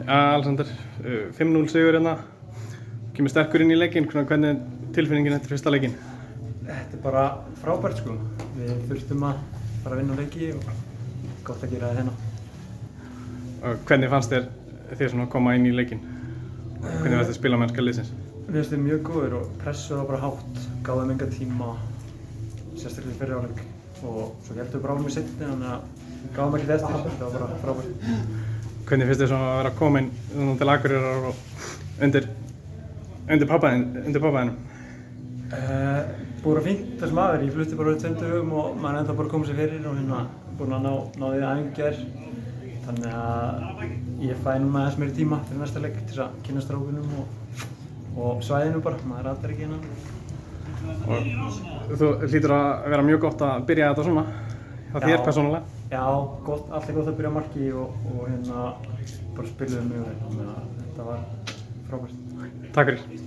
Alexander, 5-0 sigur hérna, kemur sterkur inn í leikinn, hvernig er tilfinningin eftir fyrsta leikinn? Þetta er bara frábært sko, við þurftum að fara að vinna leiki og gott að gera það hérna. Og hvernig fannst þér svona að koma inn í leikinn? Hvernig fannst þér spilamennska liðsins? Mér finnst þið mjög góðir og pressuð var bara hátt, gáðum enga tíma, sérstaklega í fyrri hálfleik og svo heldum við bara ánum í seinni, þannig að gáðum ekkert eftir, þetta var bara frábært. Hvernig finnst þér svona að vera komin til Akureyrar og undir pappaðinum? Búið fínt þessum aðeins, ég flutti bara 2 dögum og maður er ennþá bara að koma sér fyrir og hérna búinn að ná því æfingar. Þannig að ég fæ núna aðeins meiri tíma fyrir næsta leik til að kynna strákunum og svæðinu bara, maður ratar ekki hérna. Og þú hlýtur að vera mjög gott að byrja þetta svona, hjá þér persónulega? Já, alltaf gott að byrja á marki og hérna bara spiluðum mjög vel, þannig að þetta var frábært. Takk fyrir.